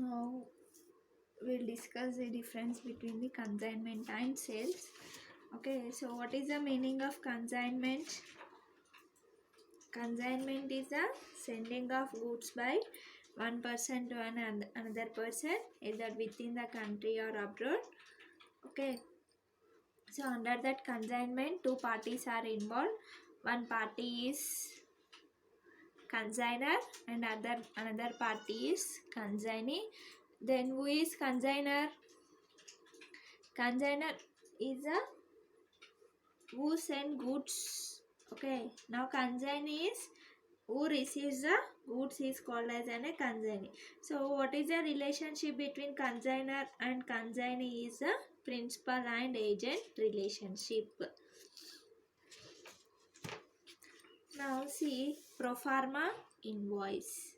Now we'll discuss the difference between the consignment and sales. Okay, so what is the meaning of consignment? Consignment is the sending of goods by one person to another person, either within the country or abroad. Okay, so under that consignment, two parties are involved. One party is consigner and another party is consignee. Then who is consigner? Consigner is a who send goods. Okay, now consignee is who receives the goods is called as a consignee. So what is the relationship between consigner and consignee? Is a principal and agent relationship. Now see pro forma invoice.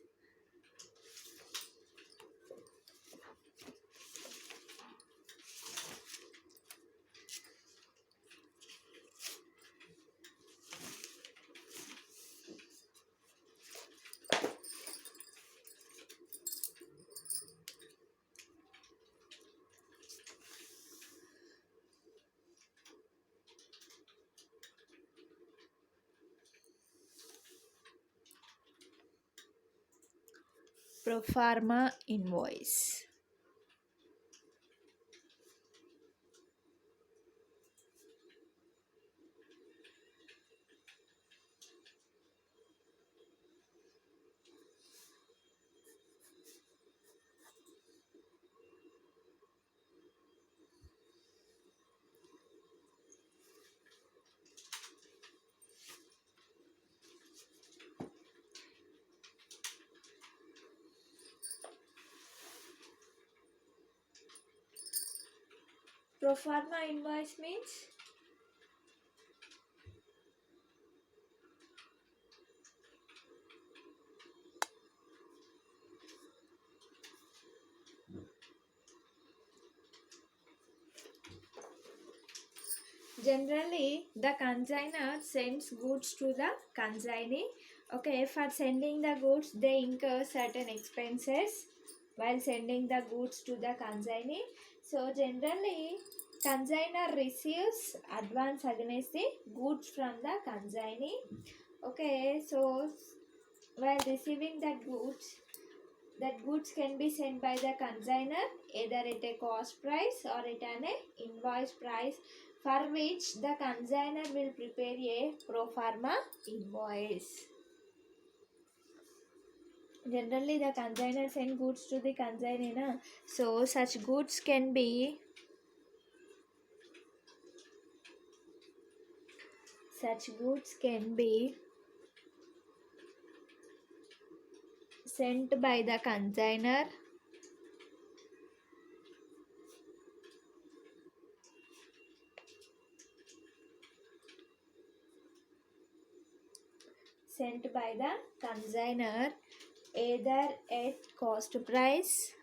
Pro forma invoice. Pro forma invoice means generally the consignor sends goods to the consignee. Okay, for sending the goods they incur certain expenses while sending the goods to the consignee. So generally consignor receives advance against the goods from the consignee. Okay, so while receiving that goods can be sent by the consignor either at a cost price or at an invoice price, for which the consignor will prepare a pro forma invoice. Generally the consignor send goods to the consignee na? So such goods can be sent by the consignor either at cost price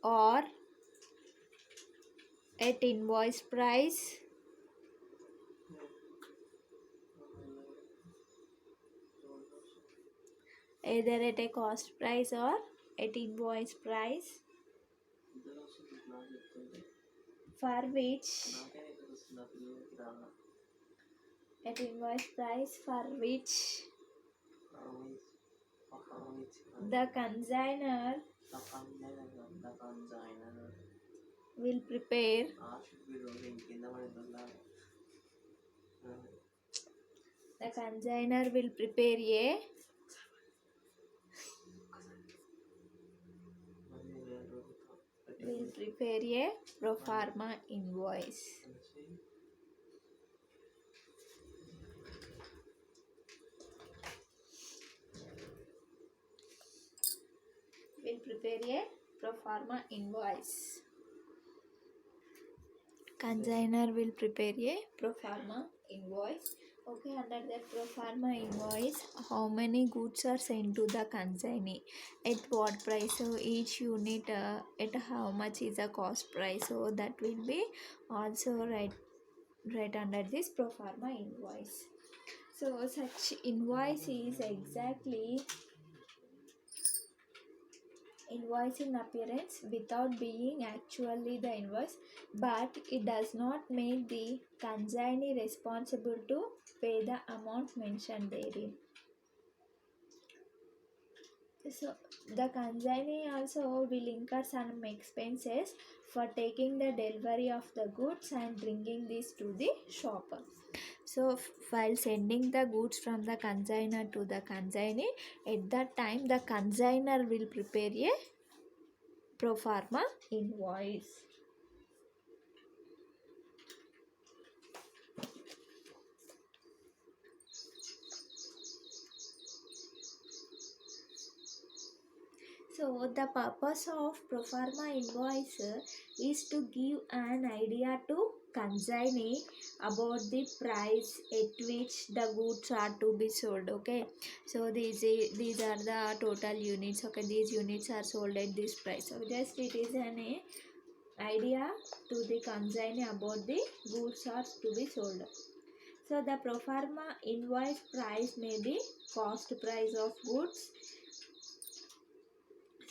or at invoice price. Either at a cost price or at invoice price, for which at invoice price for which the consignor will prepare a pro forma invoice. Consignor will prepare a pro forma invoice Okay, under that pro forma invoice, how many goods are sent to the consignee, at what price, so each unit, at how much is the cost price, so that will be also right under this pro forma invoice. So such invoice is exactly invoice in appearance without being actually the invoice, but it does not make the consignee responsible to pay the amount mentioned therein. So the consignee also will incur some expenses for taking the delivery of the goods and bringing this to the shop. So while sending the goods from the consignor to the consignee, at that time the consignor will prepare a pro forma invoice. So the purpose of pro forma invoice is to give an idea to consignee about the price at which the goods are to be sold. Okay, so these are the total units. Okay, these units are sold at this price. So just it is an idea to the consignee about the goods are to be sold. So the pro forma invoice price may be cost price of goods,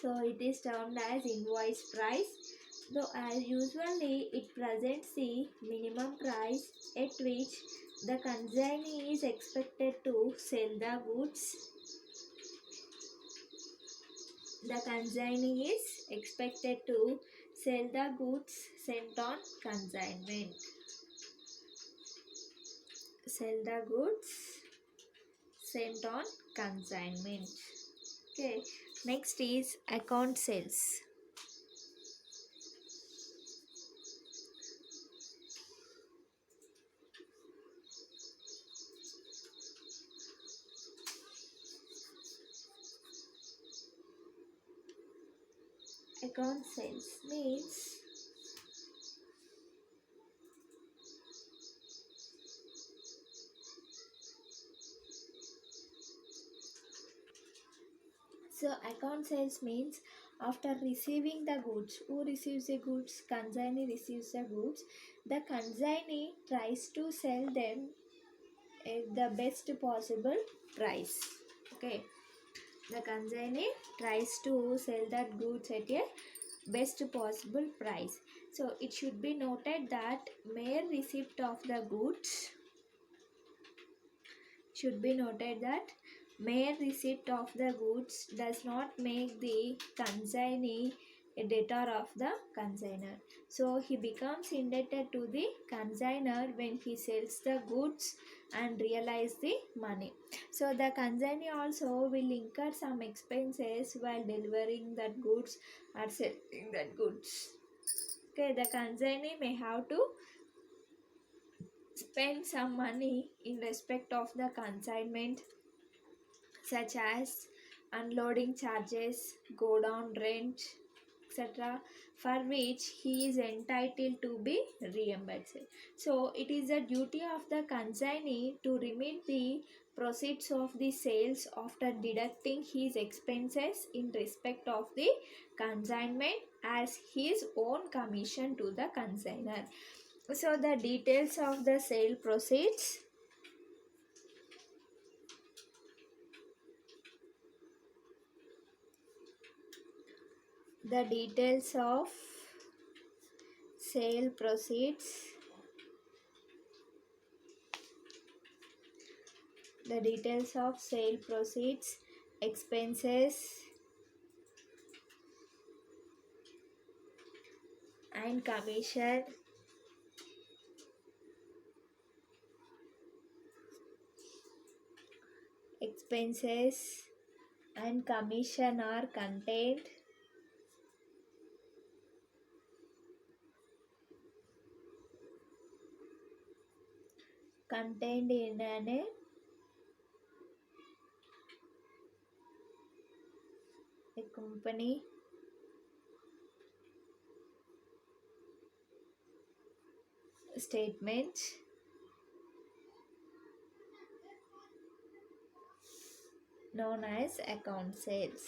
so it is termed as invoice price, though as usually it presents the minimum price at which the consignee is expected to sell the goods. The consignee is expected to sell the goods sent on consignment. Sell the goods sent on consignment. Okay, next is account sales. Account sales means so account sales means after receiving the goods, who receives the goods? Consignee receives the goods. The consignee tries to sell them at the best possible price. Okay, the consignee tries to sell that goods at a best possible price. So it should be noted that mere receipt of the goods should be noted that mere receipt of the goods does not make the consignee a debtor of the consignor. So he becomes indebted to the consignor when he sells the goods and realize the money. So the consignee also will incur some expenses while delivering that goods or selling that goods. Okay, the consignee may have to spend some money in respect of the consignment, such as unloading charges, go down rent, etc., for which he is entitled to be reimbursed. So it is the duty of the consignee to remit the proceeds of the sales after deducting his expenses in respect of the consignment as his own commission to the consignor. So the details of the sale proceeds. The details of sale proceeds. The details of sale proceeds, expenses, and commission. Expenses and commission are contained in a company statement. known as account sales.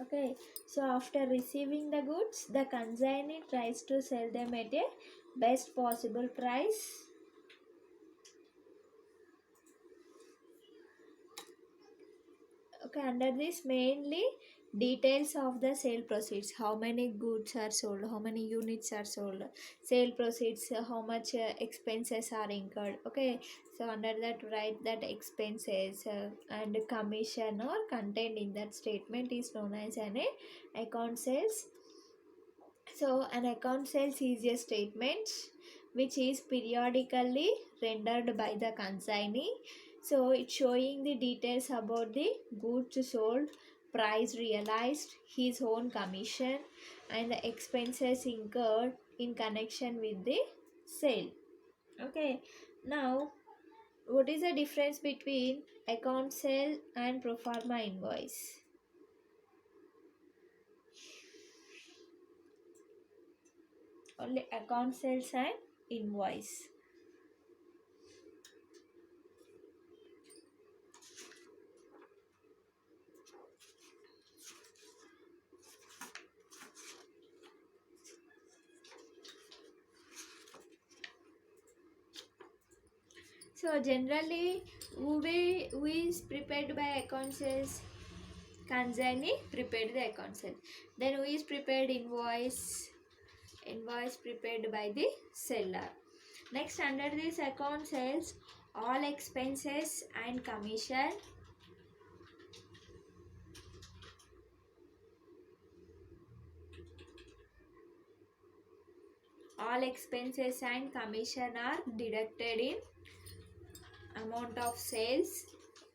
Okay, so after receiving the goods, the consignee tries to sell them at a best possible price. Okay, under this mainly details of the sale proceeds, how many goods are sold, how many units are sold, sale proceeds, how much expenses are incurred. Okay, so under that write that expenses and commission or content in that statement is known as an account sales. So an account sales is a statement which is periodically rendered by the consignee. So it's showing the details about the goods sold, price realized, his own commission, and the expenses incurred in connection with the sale. Okay, now what is the difference between account sale and pro forma invoice? Only account sales and invoice. So generally, who is prepared by account sales? Consignee prepared the account sales. Then who is prepared invoice? Invoice prepared by the seller. Next, under this account sales, all expenses and commission. All expenses and commission are deducted in amount of sales.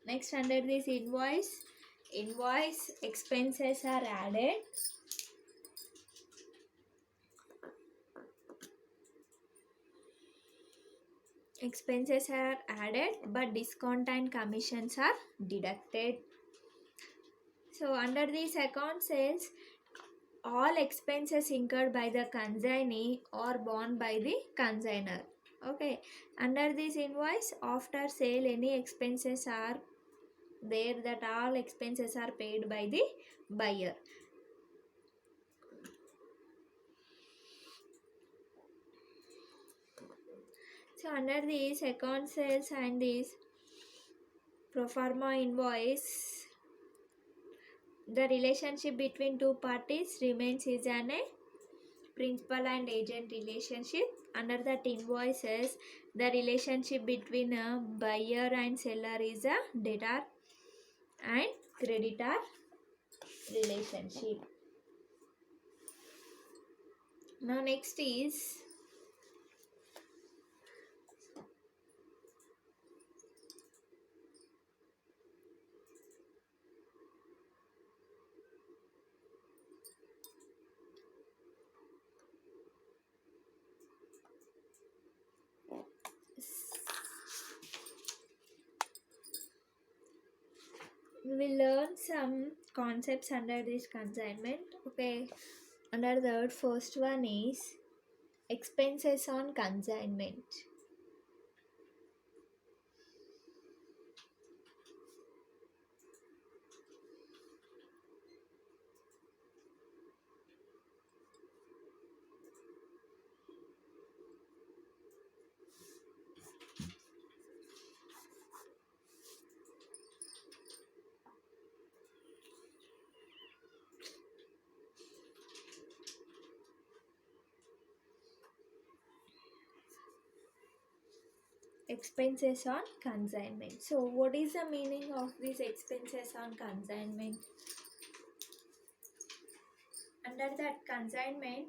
Next, under this invoice expenses are added. Expenses are added but discount and commissions are deducted. So under this account sales, all expenses incurred by the consignee are borne by the consignor. Okay, under this invoice, after sale any expenses are there, that all expenses are paid by the buyer. So under this account sales and this pro forma invoice, the relationship between two parties remains is an a principal and agent relationship. Under that invoices, the relationship between a buyer and seller is a debtor and creditor relationship. Now next is we will learn some concepts under this consignment. Okay, under the first one is expenses on consignment. Expenses on consignment. So what is the meaning of these expenses on consignment? Under that consignment,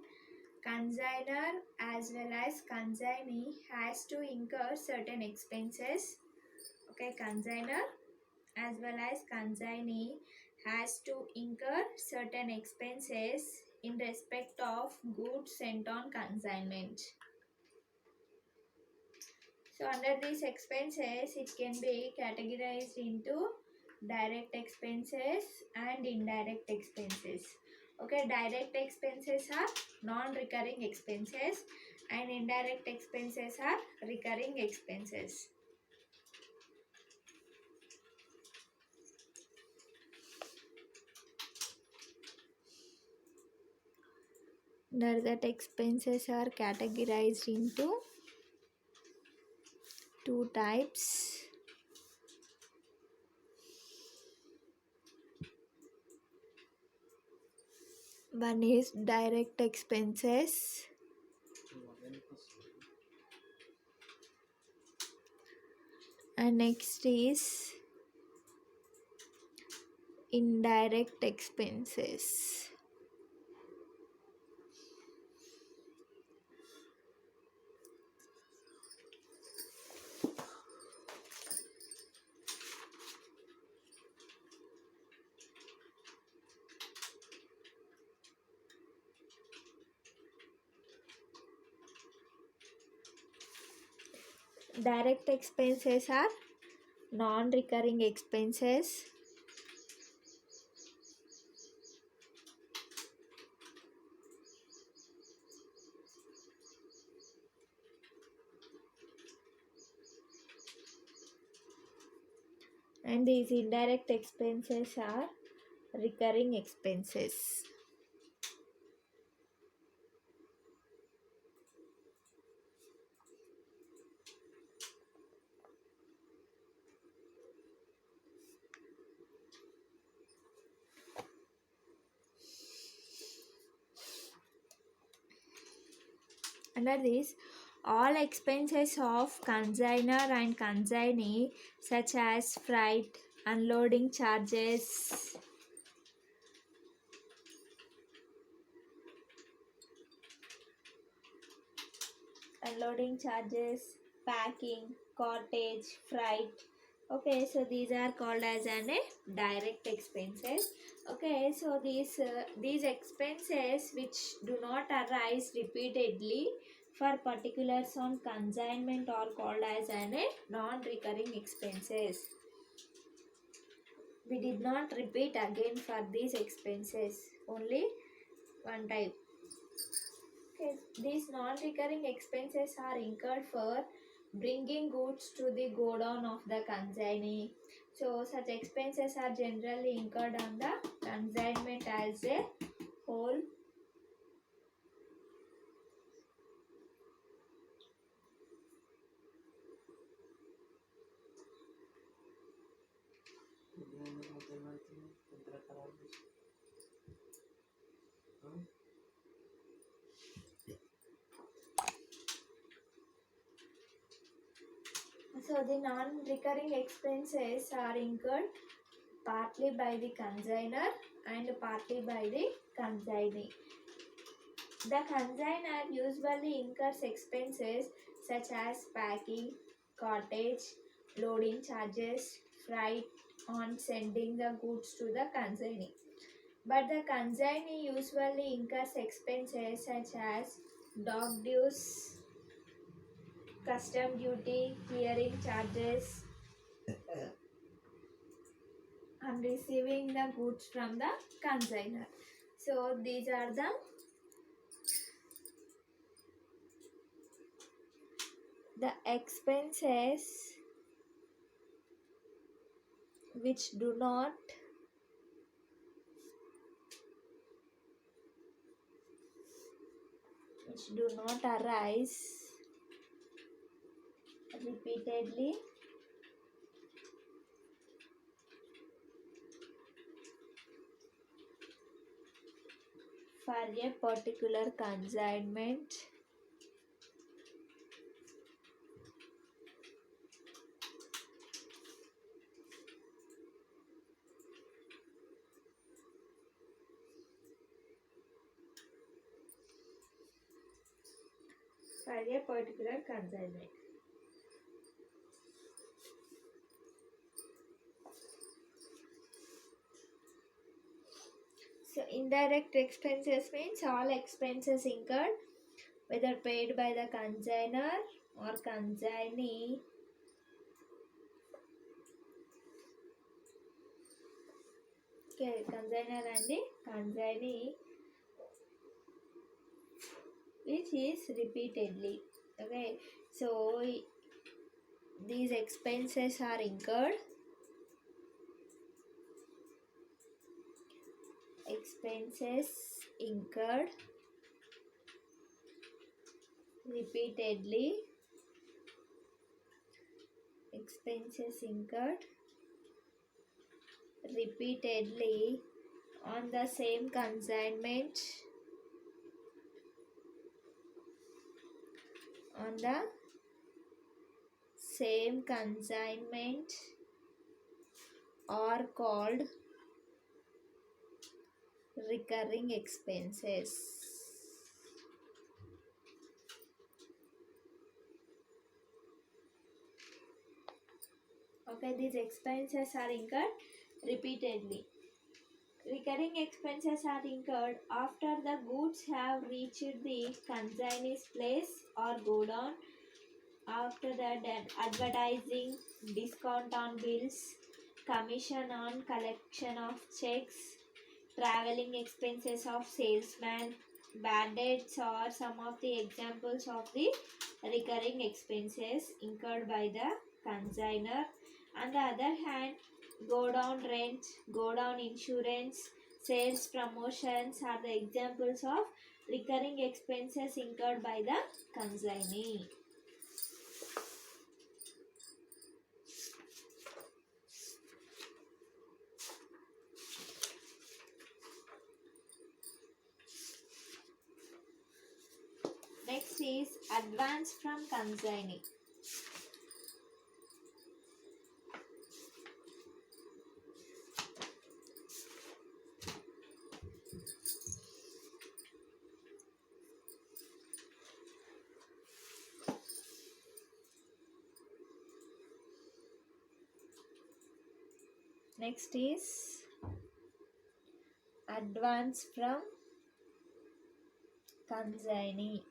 consignor as well as consignee has to incur certain expenses. Okay, consignor as well as consignee has to incur certain expenses in respect of goods sent on consignment. So under these expenses, it can be categorized into direct expenses and indirect expenses. Okay, direct expenses are non-recurring expenses and indirect expenses are recurring expenses. Direct expenses are categorized into two types. One is direct expenses and next is indirect expenses. Direct expenses are non-recurring expenses and these indirect expenses are recurring expenses. Under this, all expenses of consignor and consignee, such as freight, unloading charges, packing, cottage, freight. Okay, so these are called as an a direct expenses. Okay, so these expenses which do not arise repeatedly for particulars on consignment are called as an a non-recurring expenses. We did not repeat again for these expenses, only one time. Okay, these non-recurring expenses are incurred for bringing goods to the godown of the consignee. So such expenses are generally incurred on the consignment as a whole. So the non-recurring expenses are incurred partly by the consignor and partly by the consignee. The consignor usually incurs expenses such as packing, cottage, loading charges, freight on sending the goods to the consignee. But the consignee usually incurs expenses such as dock dues, custom duty, clearing charges, and receiving the goods from the consignor. So these are the expenses which do not arise repeatedly for a particular consignment. For a particular consignment. So indirect expenses means all expenses incurred, whether paid by the consignor or consignee, okay, consignor and the consignee, which is repeatedly. Okay, so these expenses are incurred. Expenses incurred repeatedly. Expenses incurred repeatedly on the same consignment. On the same consignment are called recurring expenses. Okay, these expenses are incurred repeatedly. Recurring expenses are incurred after the goods have reached the consignee's place or godown, after that advertising, discount on bills, commission on collection of checks, traveling expenses of salesman, bad debts are some of the examples of the recurring expenses incurred by the consignor. On the other hand, go down rent, go down insurance, sales promotions are the examples of recurring expenses incurred by the consignee. Next is advance from consignee. Next is advance from consignee.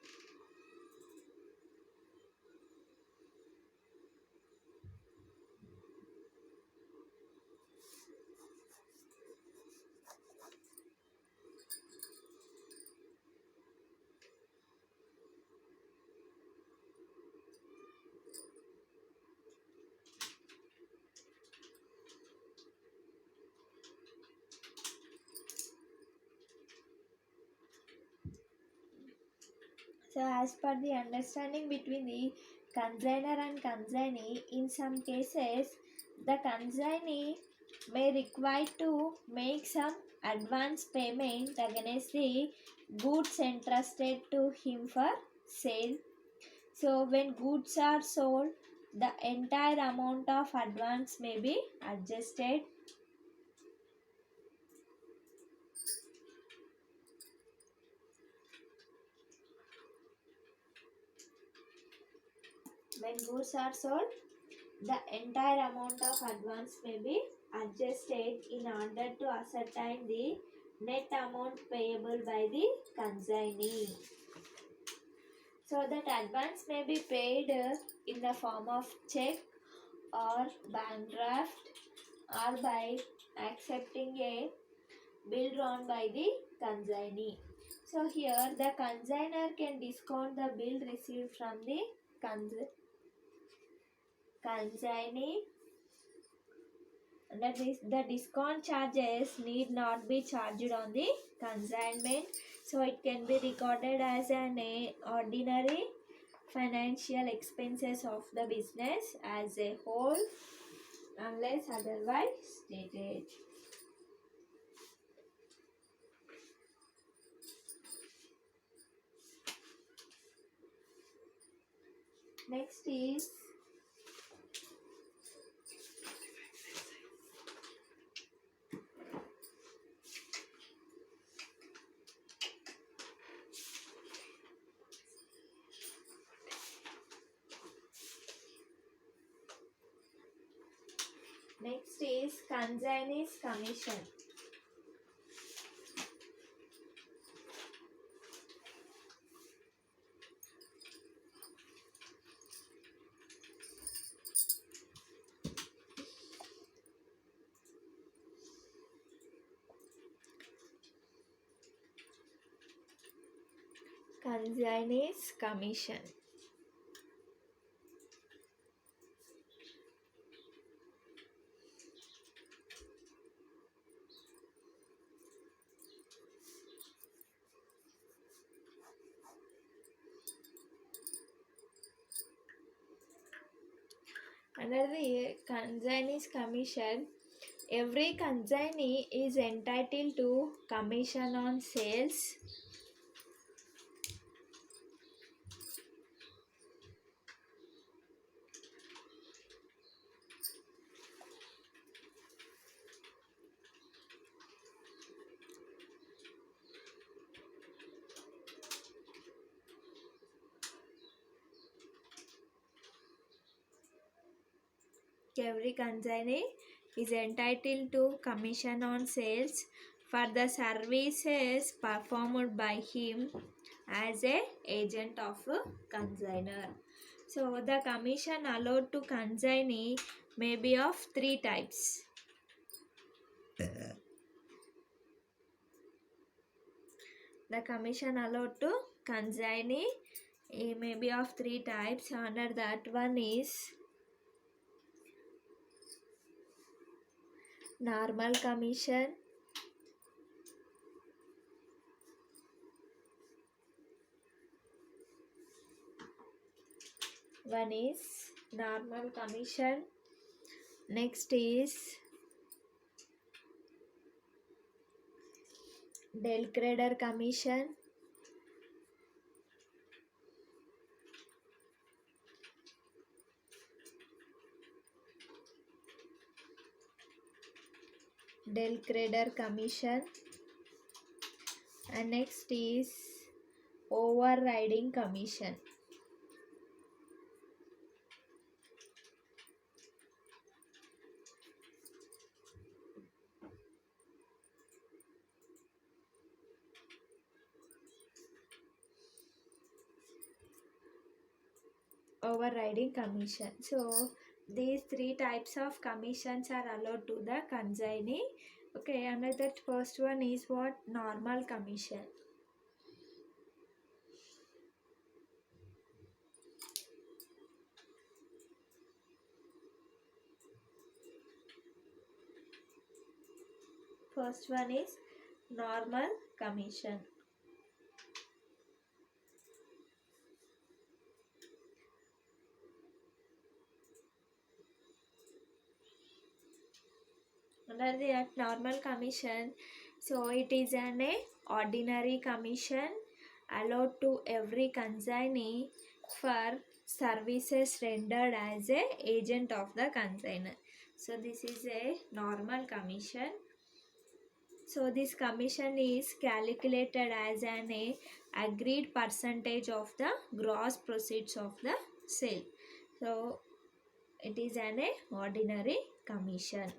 So, as per the understanding between the consignor and consignee, in some cases, the consignee may require to make some advance payment against the goods entrusted to him for sale. So, when goods are sold, the entire amount of advance may be adjusted. When goods are sold, the entire amount of advance may be adjusted in order to ascertain the net amount payable by the consignee. So that advance may be paid in the form of check or bank draft, or by accepting a bill drawn by the consignee. So here the consignor can discount the bill received from the consignee. That is, the discount charges need not be charged on the consignment, so it can be recorded as an ordinary financial expenses of the business as a whole unless otherwise stated. Next is consignee's commission. Consignee's commission. Under the consignee's commission, every consignee is entitled to commission on sales. Every consignee is entitled to commission on sales for the services performed by him as a agent of a consignor. So the commission allowed to consignee may be of three types. The commission allowed to consignee may be of three types. Under that, one is normal commission, one is normal commission, next is Del Credor commission, Del Credor commission, and next is overriding commission. Overriding commission. So these three types of commissions are allowed to the consignee. Okay, another first one is what? Normal commission. First one is normal commission. Under the normal commission, so it is an ordinary commission allowed to every consignee for services rendered as a agent of the consignor. So this is a normal commission. So this commission is calculated as an agreed percentage of the gross proceeds of the sale. So it is an ordinary commission.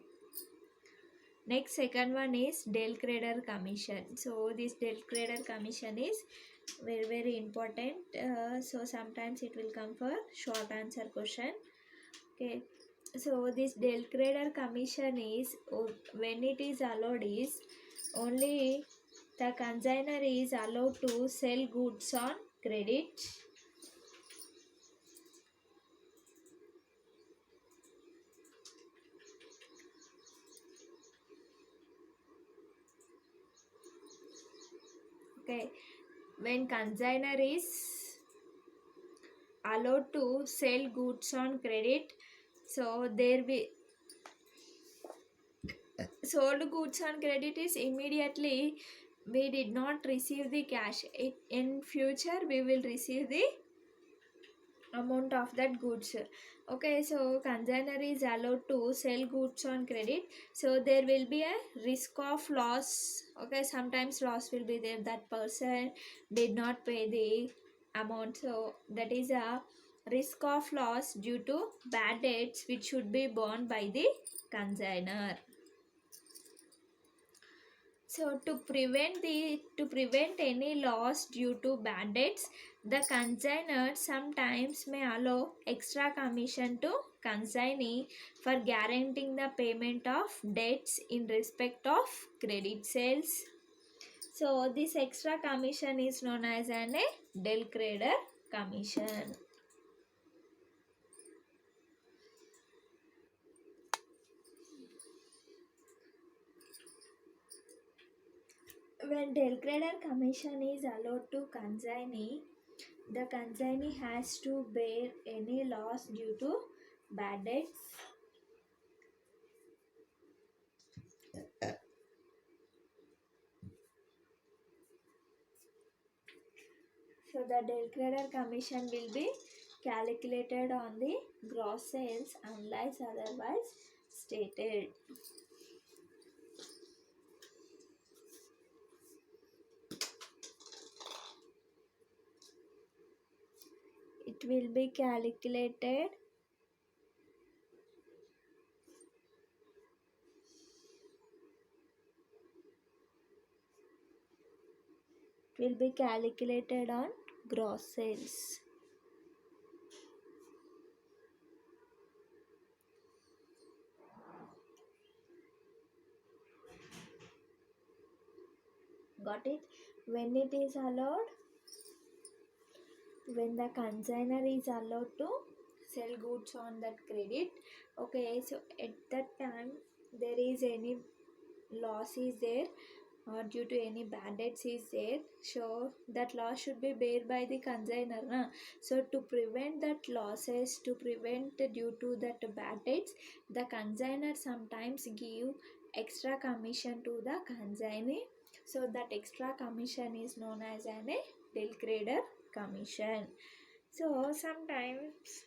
Next, second one is Del Credor commission. So this Del Credor commission is very important. So sometimes it will come for short answer question. Okay. So this Del Credor commission is when it is allowed is only the consignor is allowed to sell goods on credit. Okay, when consignor is allowed to sell goods on credit, so there be sold goods on credit is immediately we did not receive the cash. In future we will receive the amount of that goods. Okay, so consignor is allowed to sell goods on credit, so there will be a risk of loss. Okay, sometimes loss will be there, that person did not pay the amount, so that is a risk of loss due to bad debts which should be borne by the consignor. So to prevent any loss due to bad debts, the consignor sometimes may allow extra commission to consignee for guaranteeing the payment of debts in respect of credit sales. So this extra commission is known as a del creditor commission. When del creditor commission is allowed to consignee, the consignee has to bear any loss due to bad debts. So the del creditor commission will be calculated on the gross sales unless otherwise stated. It will be calculated on gross sales. Got it? When it is allowed, when the consignor is allowed to sell goods on that credit, okay, so at that time there is any loss is there or due to any bad debts is there, so that loss should be bear by the consignor na? So to prevent that losses, to prevent due to that bad debts, the consignor sometimes give extra commission to the consignee. So that extra commission is known as a del creditor commission. So sometimes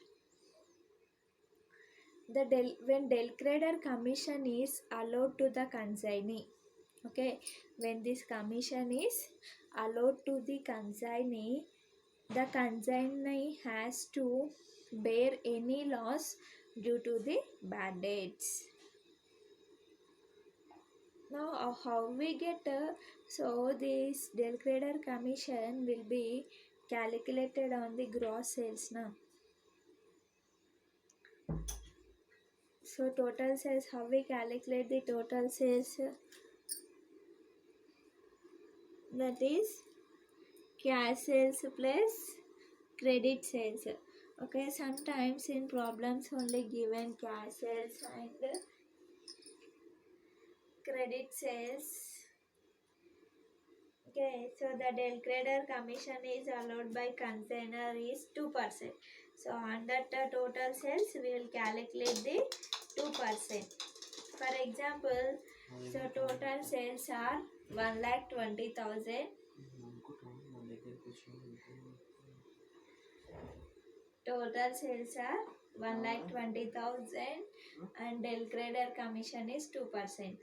when del creditor commission is allowed to the consignee, okay, when this commission is allowed to the consignee, the consignee has to bear any loss due to the bad debts. Now how we get so this del creditor commission will be calculated on the gross sales now. So total sales, how we calculate the total sales? That is cash sales plus credit sales. Okay, sometimes in problems only given cash sales and credit sales. Okay, so the del creditor commission is allowed by consignor is 2%. So under the total sales, we will calculate the 2%. For example, so total sales are 1,20,000. Total sales are 1,20,000 and del creditor commission is 2%.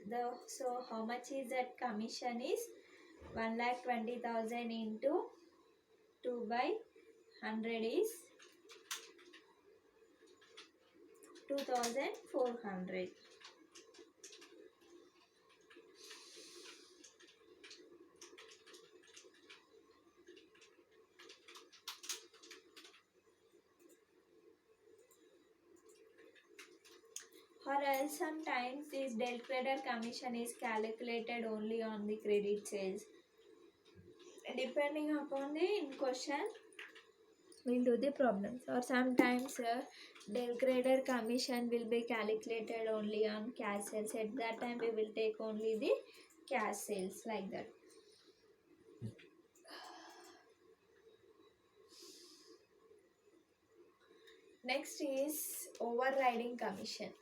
So how much is that commission is 1,20,000 into 2 by 100 is 2,400. Or else sometimes this del creditor commission is calculated only on the credit sales. Depending upon the in question, we'll do the problems. Or sometimes del creditor commission will be calculated only on cash sales. At that time we will take only the cash sales, like that. Next is overriding commission.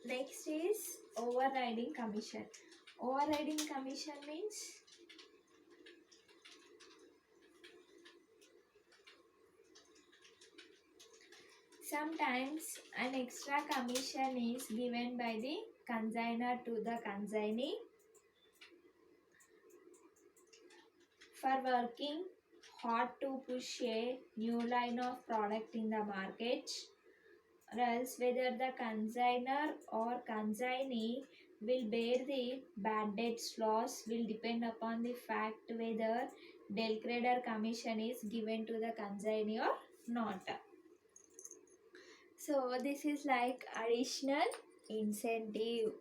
Next is overriding commission. Overriding commission means sometimes an extra commission is given by the consignor to the consignee for working hard to push a new line of product in the market. or else whether the consigner or consignee will bear the bad debts loss will depend upon the fact whether del creditor commission is given to the consignee or not. So this is like additional incentive.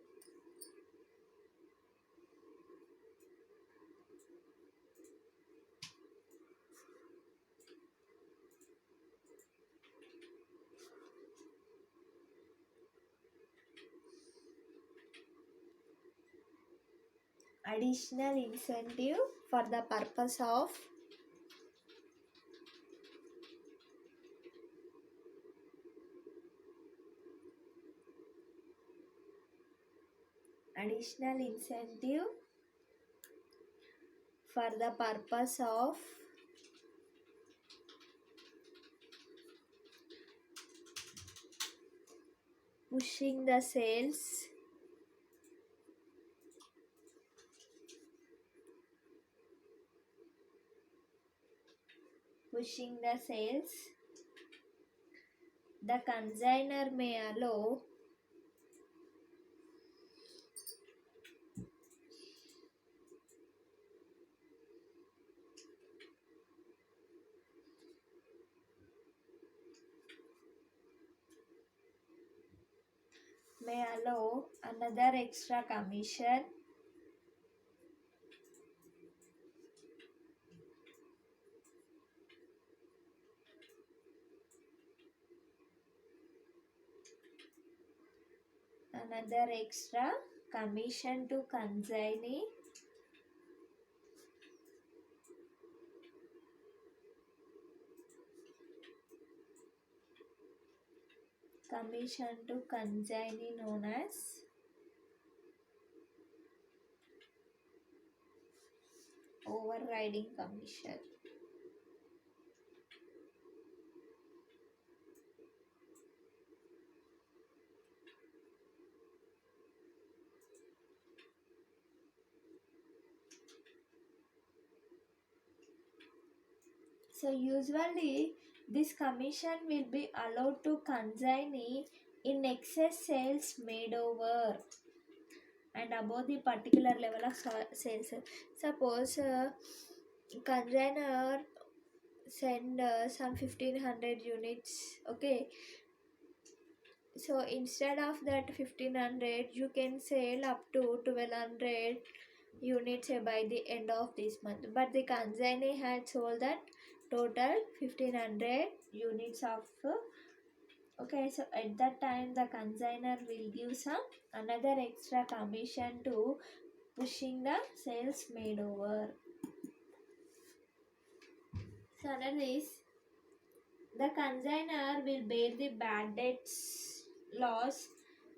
Additional incentive for the purpose of additional incentive for the purpose of pushing the sales the consigner may allow another extra commission to consignee known as overriding commission. So usually this commission will be allowed to consignee in excess sales made over and above the particular level of sales. Suppose consigner send some 1500 units, okay, so instead of that 1500 you can sell up to 1200 units by the end of this month, but the consignee had sold that total 1500 units of okay, so at that time the consigner will give some another extra commission to pushing the sales made over. So another is the consigner will bear the bad debts loss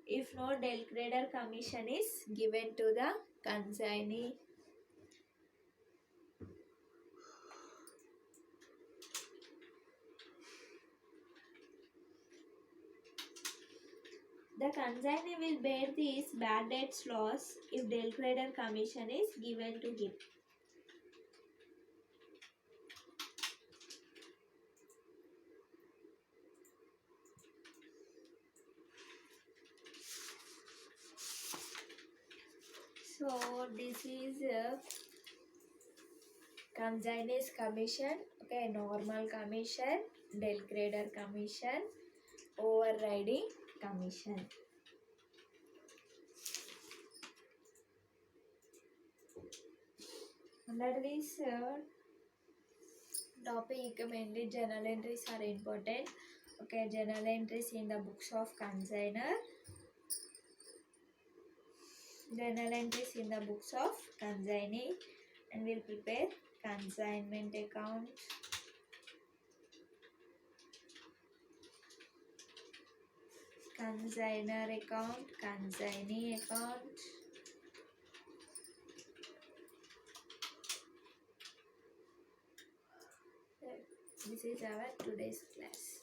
if no del creditor commission is given to the consignee. The consignee will bear this bad debts loss if del creditor commission is given to him. So this is consignee's commission, okay, normal commission, del creditor commission, overriding commission. Under this topic mainly journal entries are important. Okay, journal entries in the books of consigner, journal entries in the books of consignee, and we'll prepare consignment account, consigner account, consignee account. This is our today's class.